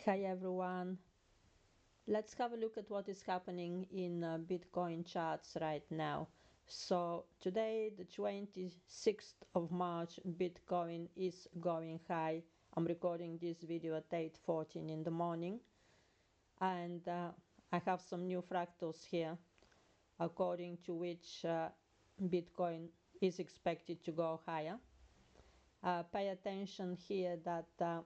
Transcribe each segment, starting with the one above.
Hi everyone. Let's have a look at what is happening in Bitcoin charts right now. So today, the 26th of March, Bitcoin is going high. I'm recording this video at 8:14 in the morning, and I have some new fractals here, according to which Bitcoin is expected to go higher. Pay attention here that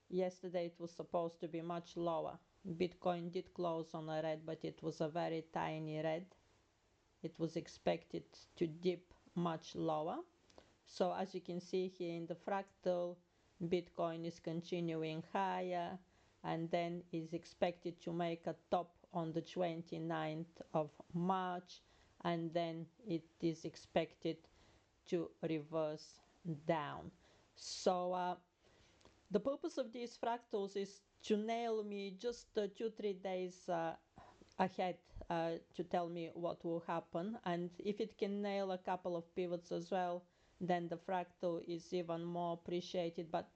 yesterday it was supposed to be much lower. Bitcoin did close on a red, but it was a very tiny red. It was expected to dip much lower. So as you can see here in the fractal, Bitcoin is continuing higher and then is expected to make a top on the 29th of March, and then it is expected to reverse down. So the purpose of these fractals is to nail me just 2-3 days ahead to tell me what will happen, and if it can nail a couple of pivots as well, then the fractal is even more appreciated. But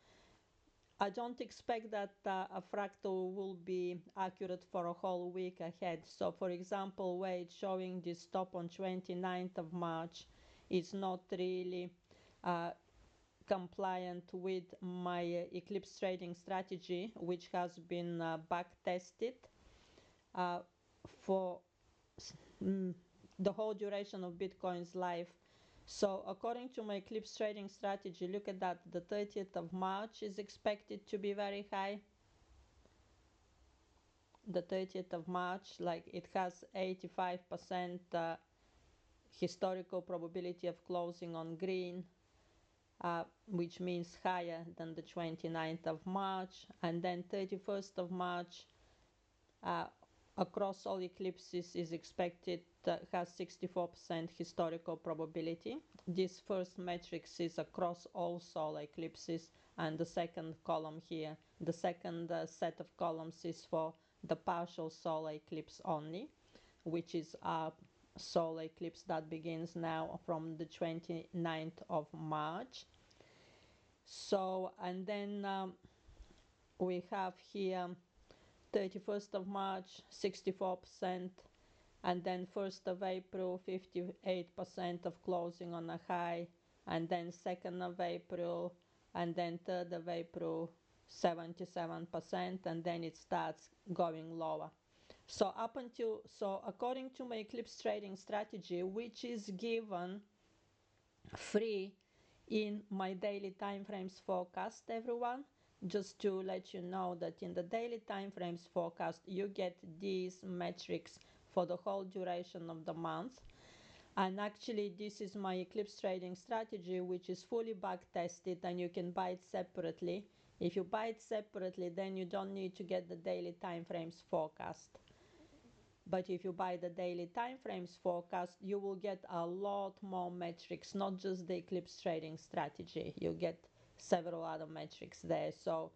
I don't expect that a fractal will be accurate for a whole week ahead. So for example, where it's showing this top on 29th of March is not really compliant with my Eclipse trading strategy, which has been back tested for the whole duration of Bitcoin's life. So according to my Eclipse trading strategy, look at that, the 30th of March is expected to be very high. The 30th of March, like, it has 85% historical probability of closing on green, which means higher than the 29th of March. And then 31st of March, across all eclipses, is expected has 64% historical probability. This first matrix is across all solar eclipses, and the second column here, the second set of columns, is for the partial solar eclipse only, which is a solar eclipse that begins now from the 29th of March. So, and then we have here 31st of March, 64%, and then 1st of April, 58% of closing on a high, and then 2nd of April, and then 3rd of April, 77%, and then it starts going lower. So according to my Eclipse trading strategy, which is given free in my daily time frames forecast, everyone, just to let you know that in the daily time frames forecast you get these metrics for the whole duration of the month. And actually this is my Eclipse trading strategy, which is fully back tested, and you can buy it separately. If you buy it separately, then you don't need to get the daily time frames forecast. But if you buy the daily time frames forecast, you will get a lot more metrics, not just the Eclipse trading strategy. You get several other metrics there. So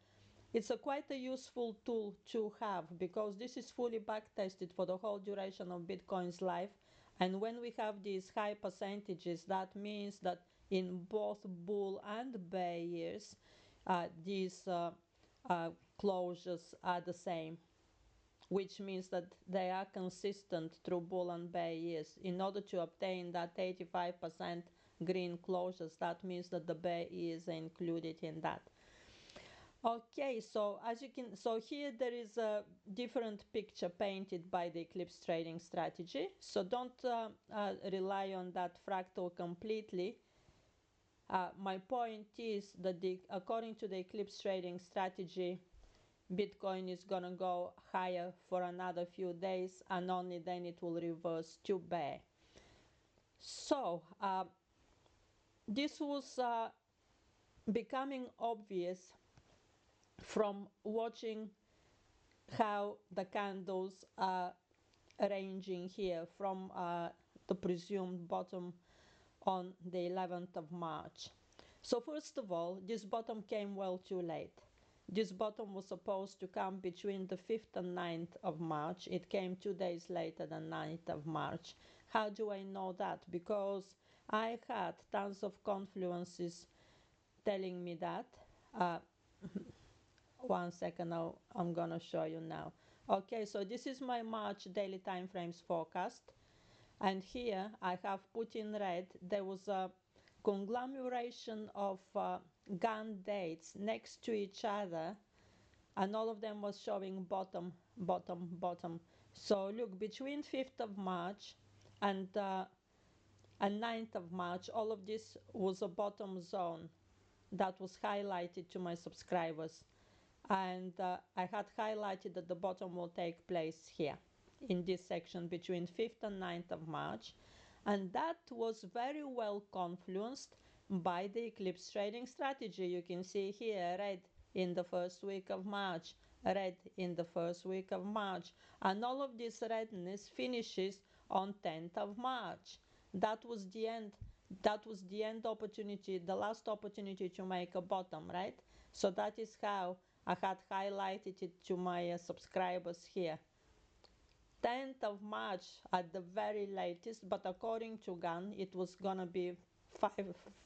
it's quite a useful tool to have, because this is fully back tested for the whole duration of Bitcoin's life. And when we have these high percentages, that means that in both bull and bear years, these closures are the same, which means that they are consistent through bull and bear years. In order to obtain that 85% green closures, that means that the bear years are included in that. Okay, so as you can, so here there is a different picture painted by the Eclipse trading strategy. So don't rely on that fractal completely. My point is that according to the Eclipse trading strategy, Bitcoin is gonna go higher for another few days, and only then it will reverse to bear. So this was becoming obvious from watching how the candles are arranging here from the presumed bottom on the 11th of March. So first of all, this bottom came well too late. This bottom was supposed to come between the 5th and 9th of March. It came 2 days later than 9th of March. How do I know that? Because I had tons of confluences telling me that 1 second now, I'm gonna show you now. Okay, so this is my March daily time frames forecast, and here I have put in red there was a conglomeration of gun dates next to each other, and all of them was showing bottom, bottom, bottom. So look, between 5th of March and 9th of March, all of this was a bottom zone that was highlighted to my subscribers, and I had highlighted that the bottom will take place here in this section between 5th and 9th of March, and that was very well confluenced by the eclipse trading strategy. You can see here red in the first week of March, red in the first week of March, and all of this redness finishes on 10th of March. That was the end. That was the end opportunity, the last opportunity to make a bottom, right? So that is how I had highlighted it to my subscribers here. 10th of March at the very latest, but according to GAN, it was gonna be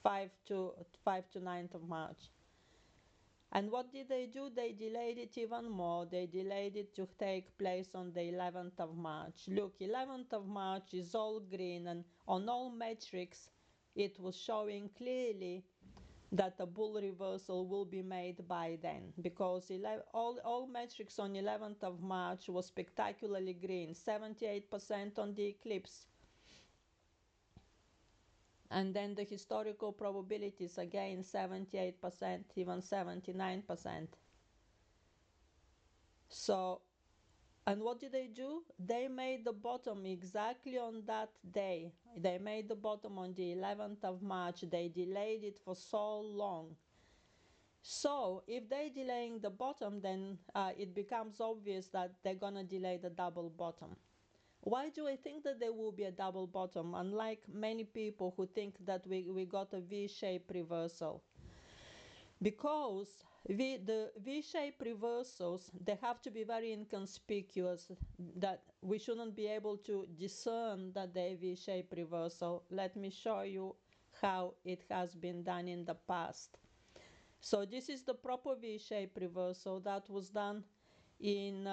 5 to 9th of March. And what did they do? They delayed it even more. They delayed it to take place on the 11th of March. Look, 11th of March is all green, and on all metrics, it was showing clearly that a bull reversal will be made by then, because all metrics on 11th of March was spectacularly green, 78% on the eclipse. And then the historical probabilities again 78%, even 79%. So, and what did they do? They made the bottom exactly on that day. They made the bottom on the 11th of March. They delayed it for so long. So if they're delaying the bottom, then it becomes obvious that they're gonna delay the double bottom. Why do I think that there will be a double bottom, unlike many people who think that we got a V-shaped reversal? Because the V-shaped reversals, they have to be very inconspicuous, that we shouldn't be able to discern that they're V-shaped reversal. Let me show you how it has been done in the past. So this is the proper V-shaped reversal that was done in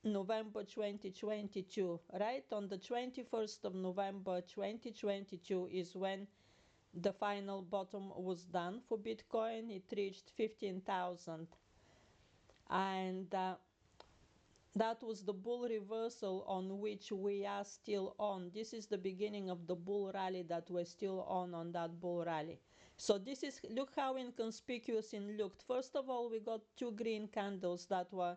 November 2022, right? On the 21st of November 2022 is when the final bottom was done for Bitcoin. It reached 15,000, and that was the bull reversal on which we are still on. This is the beginning of the bull rally that we're still on that bull rally. So this is, look how inconspicuous it looked. First of all, we got two green candles that were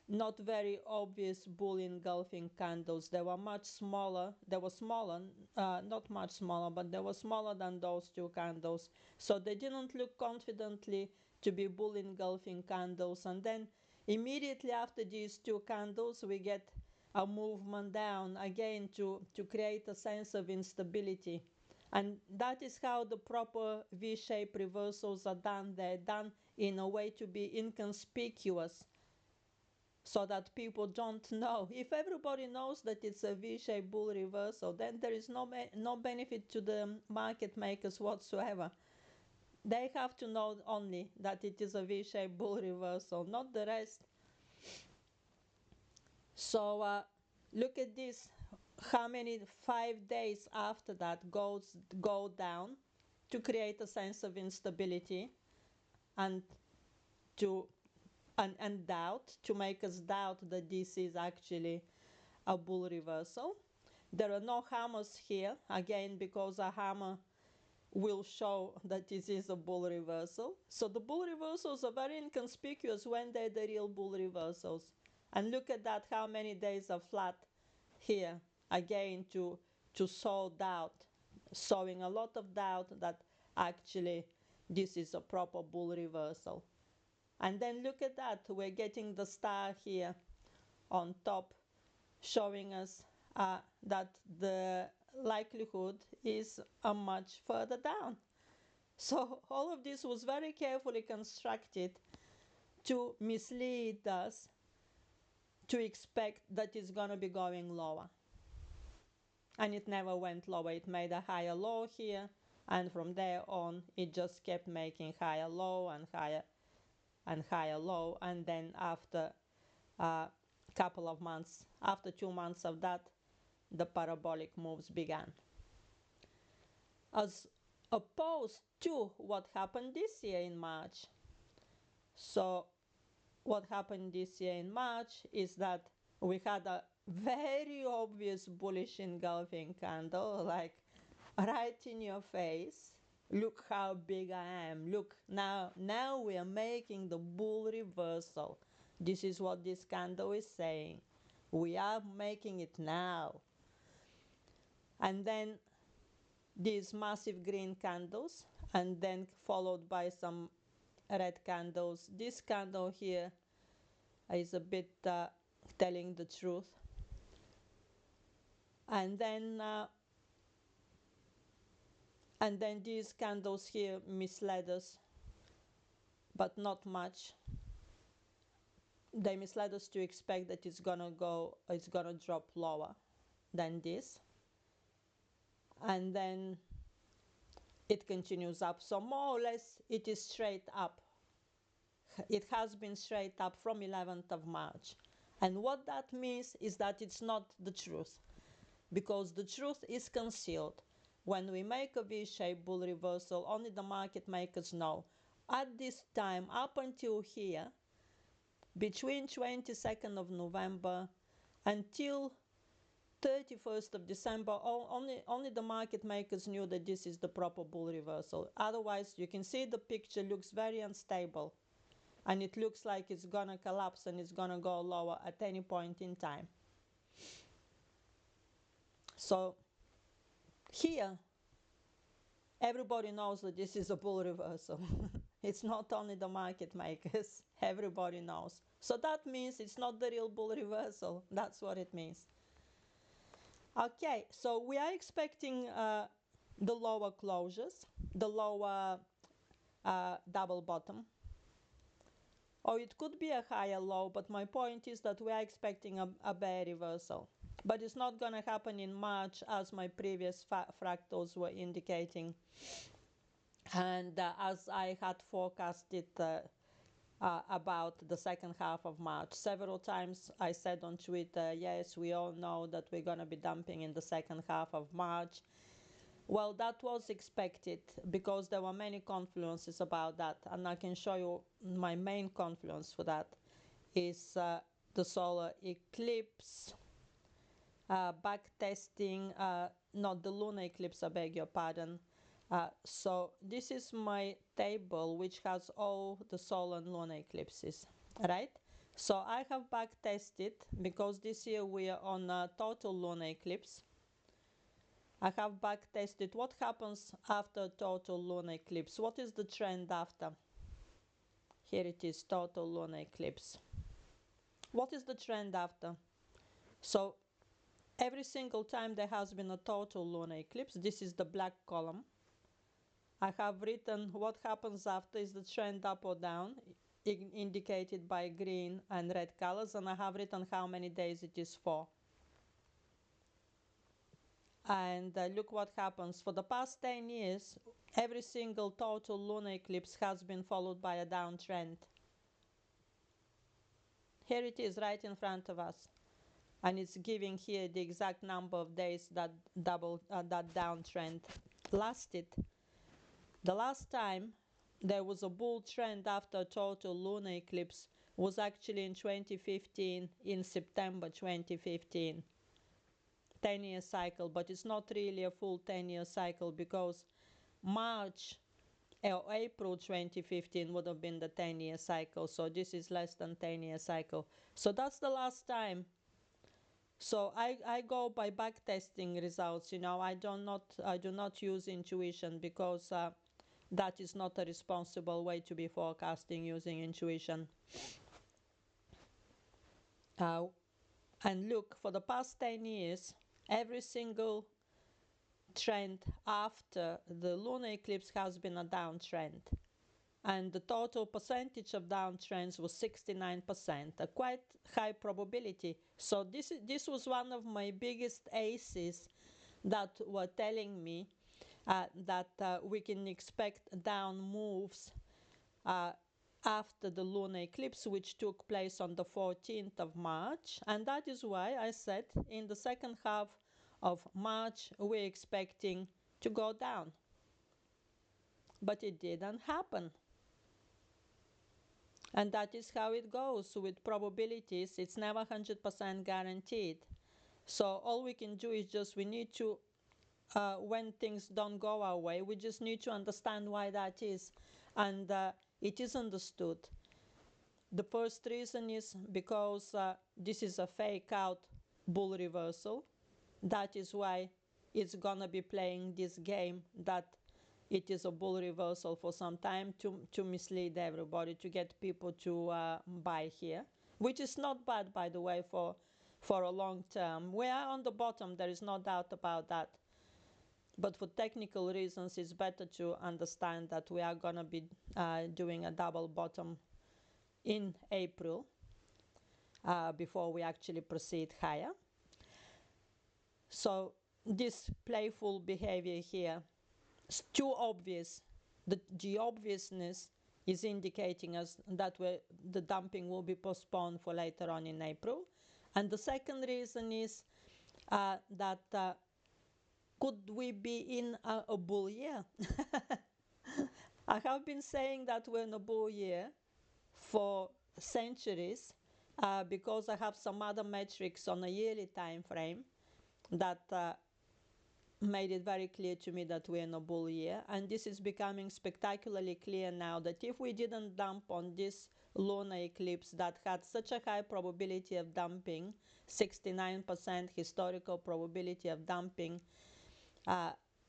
not very obvious bull engulfing candles. They were much smaller. They were smaller, not much smaller, but they were smaller than those two candles. So they didn't look confidently to be bull engulfing candles. And then immediately after these two candles, we get a movement down again to create a sense of instability. And that is how the proper V-shaped reversals are done. They're done in a way to be inconspicuous, so that people don't know. If everybody knows that it's a V-shaped bull reversal, then there is no benefit to the market makers whatsoever. They have to know only that it is a V-shaped bull reversal, not the rest. So look at this. How many 5 days after that go down to create a sense of instability and to and doubt, to make us doubt that this is actually a bull reversal. There are no hammers here, again, because a hammer will show that this is a bull reversal. So the bull reversals are very inconspicuous when they're the real bull reversals. And look at that, how many days are flat here, again, to sow doubt, sowing a lot of doubt that actually this is a proper bull reversal. And then look at that, we're getting the star here on top, showing us that the likelihood is much further down. So all of this was very carefully constructed to mislead us to expect that it's going to be going lower. And it never went lower. It made a higher low here, and from there on, it just kept making higher low and higher and higher low, and then after a couple of months, after 2 months of that, the parabolic moves began. As opposed to what happened this year in March. So what happened this year in March is that we had a very obvious bullish engulfing candle, like right in your face. Look how big I am. Look, now we are making the bull reversal. This is what this candle is saying. We are making it now. And then these massive green candles, and then followed by some red candles. This candle here is a bit telling the truth. And then these candles here misled us, but not much. They misled us to expect that it's gonna drop lower than this, and then it continues up. So more or less it is straight up. It has been straight up from 11th of March. And what that means is that it's not the truth, because the truth is concealed. When we make a V-shaped bull reversal, only the market makers know. At this time, up until here, between 22nd of November until 31st of December, only the market makers knew that this is the proper bull reversal. Otherwise, you can see the picture looks very unstable, and it looks like it's gonna collapse and it's gonna go lower at any point in time. So here, everybody knows that this is a bull reversal. It's not only the market makers, everybody knows. So that means it's not the real bull reversal. That's what it means. Okay, so we are expecting the lower closures, the lower double bottom. Or it could be a higher low, but my point is that we are expecting a bear reversal. But it's not going to happen in March, as my previous fractals were indicating. And as I had forecasted about the second half of March. Several times I said on Twitter, yes, we all know that we're going to be dumping in the second half of March. Well, that was expected because there were many confluences about that, and I can show you my main confluence for that is the solar eclipse, backtesting, not the lunar eclipse, I beg your pardon. So this is my table which has all the solar and lunar eclipses, right? So I have backtested because this year we are on a total lunar eclipse. I have backtested what happens after total lunar eclipse. What is the trend after? Here it is, total lunar eclipse. What is the trend after? So every single time there has been a total lunar eclipse, this is the black column. I have written what happens after is the trend up or down, indicated by green and red colors, and I have written how many days it is for. And look what happens. For the past 10 years, every single total lunar eclipse has been followed by a downtrend. Here it is right in front of us. And it's giving here the exact number of days that that downtrend lasted. The last time there was a bull trend after a total lunar eclipse was actually in 2015, in September 2015. 10-year cycle, but it's not really a full 10-year cycle because March or April 2015 would have been the 10-year cycle, so this is less than 10-year cycle. So that's the last time. So I go by backtesting results. You know, I do not use intuition because that is not a responsible way to be forecasting using intuition. And look, for the past 10 years, every single trend after the lunar eclipse has been a downtrend. And the total percentage of downtrends was 69%, a quite high probability. So this was one of my biggest aces that were telling me that we can expect down moves after the lunar eclipse, which took place on the 14th of March. And that is why I said in the second half of March, we're expecting to go down. But it didn't happen. And that is how it goes with probabilities. It's never 100% guaranteed. So all we can do is just we need to, when things don't go our way, we just need to understand why that is. And it is understood. The first reason is because this is a fake out bull reversal. That is why it's gonna be playing this game that it is a bull reversal for some time to mislead everybody, to get people to buy here, which is not bad, by the way, for a long term. We are on the bottom, there is no doubt about that. But for technical reasons, it's better to understand that we are gonna be doing a double bottom in April before we actually proceed higher. So this playful behavior here is too obvious. The obviousness is indicating us that the dumping will be postponed for later on in April. And the second reason is that could we be in a bull year? I have been saying that we're in a bull year for centuries because I have some other metrics on a yearly time frame that made it very clear to me that we're in a bull year. And this is becoming spectacularly clear now that if we didn't dump on this lunar eclipse that had such a high probability of dumping, 69% historical probability of dumping,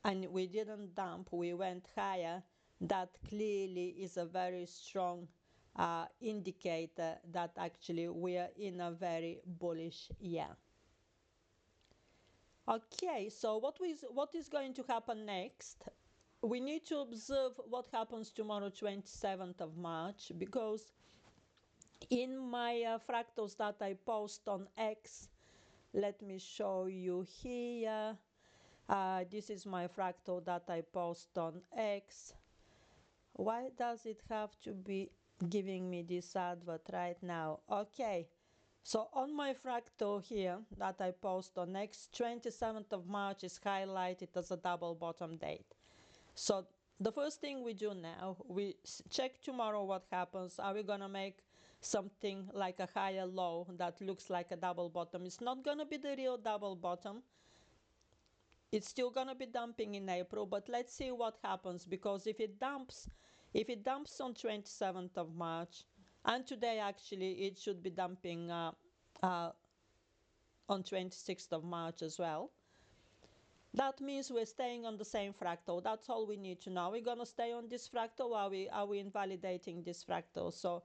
and we didn't dump, we went higher, that clearly is a very strong indicator that actually we are in a very bullish year. Okay, so what is going to happen next? We need to observe what happens tomorrow, 27th of March, because in my fractals that I post on X, let me show you here. This is my fractal that I post on X. Why does it have to be giving me this advert right now? Okay, so on my fractal here that I post on X, 27th of March is highlighted as a double bottom date. So the first thing we do now, we check tomorrow what happens. Are we gonna make something like a higher low that looks like a double bottom? It's not gonna be the real double bottom. It's still gonna be dumping in April, but let's see what happens, because if it dumps on 27th of March, and today actually it should be dumping on 26th of March as well, that means we're staying on the same fractal. That's all we need to know. We're gonna stay on this fractal, or are we invalidating this fractal? So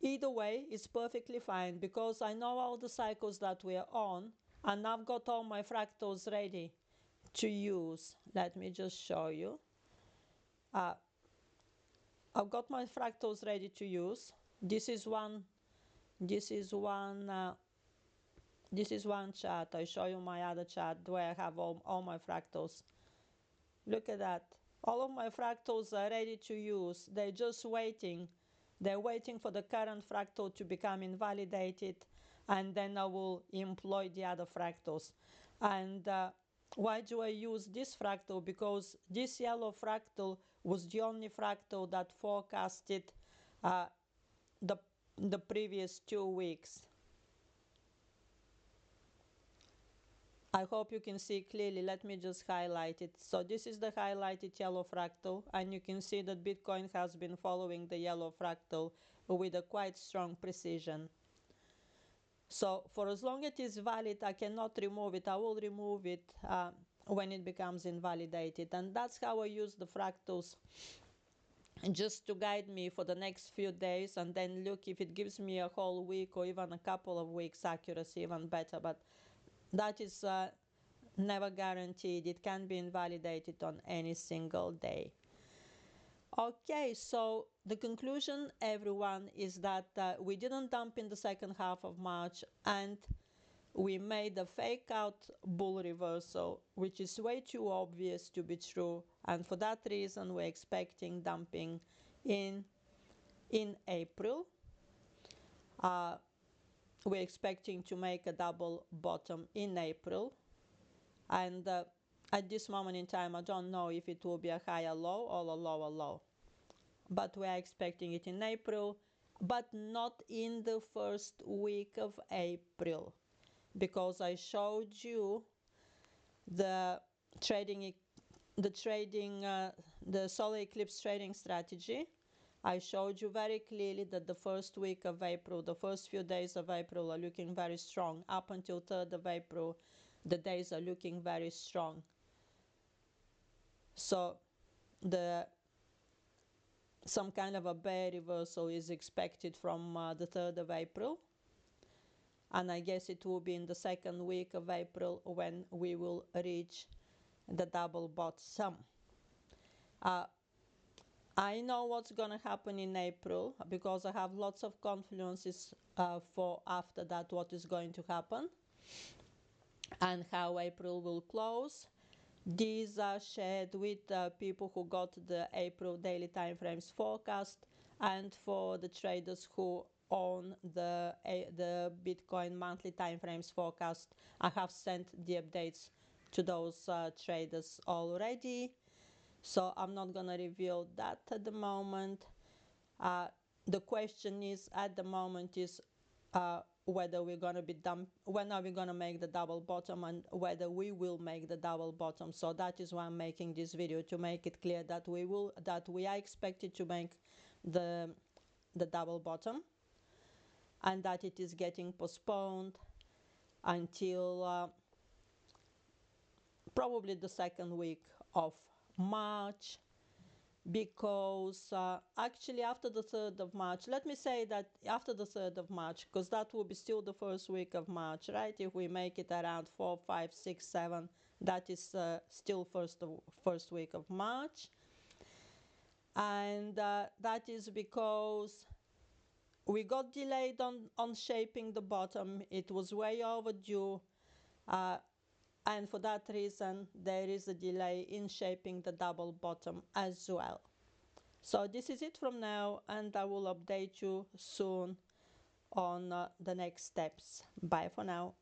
either way, it's perfectly fine, because I know all the cycles that we're on, and I've got all my fractals ready to use. Let me just show you. I've got my fractals ready to use. This is one chart. I show you my other chart where I have all my fractals. Look at that. All of my fractals are ready to use. They're just waiting. They're waiting for the current fractal to become invalidated, and then I will employ the other fractals. And why do I use this fractal? Because this yellow fractal was the only fractal that forecasted the previous 2 weeks. I hope you can see clearly. Let me just highlight it. So this is the highlighted yellow fractal, and you can see that Bitcoin has been following the yellow fractal with a quite strong precision. So for as long as it is valid, I cannot remove it. I will remove it when it becomes invalidated. And that's how I use the fractals, just to guide me for the next few days, and then look if it gives me a whole week or even a couple of weeks accuracy, even better. But that is never guaranteed. It can be invalidated on any single day. Okay, so the conclusion, everyone, is that we didn't dump in the second half of March, and we made a fake out bull reversal, which is way too obvious to be true. And for that reason, we're expecting dumping in in April. We're expecting to make a double bottom in April, and at this moment in time I don't know if it will be a higher low or a lower low, but we are expecting it in April, but not in the first week of April, because I showed you the trading the solar eclipse trading strategy. I showed you very clearly that the first week of April, the first few days of April are looking very strong. Up until 3rd of April, the days are looking very strong. So some kind of a bear reversal is expected from the 3rd of April. And I guess it will be in the second week of April when we will reach the double bottom. I know what's going to happen in April because I have lots of confluences for after that what is going to happen and how April will close. These are shared with people who got the April daily time frames forecast, and for the traders who own the Bitcoin monthly time frames forecast, I have sent the updates to those traders already. So I'm not going to reveal that at the moment. The question is at the moment is whether we're going to be done, when are we going to make the double bottom, and whether we will make the double bottom. So that is why I'm making this video, to make it clear that we are expected to make the double bottom, and that it is getting postponed until probably the second week of March, because actually after the 3rd of March, let me say that after the 3rd of March, because that will be still the first week of March, right? If we make it around 4, 5, 6, 7, that is still first week of March. And that is because we got delayed on shaping the bottom. It was way overdue. And for that reason, there is a delay in shaping the double bottom as well. So this is it from now, and I will update you soon on the next steps. Bye for now.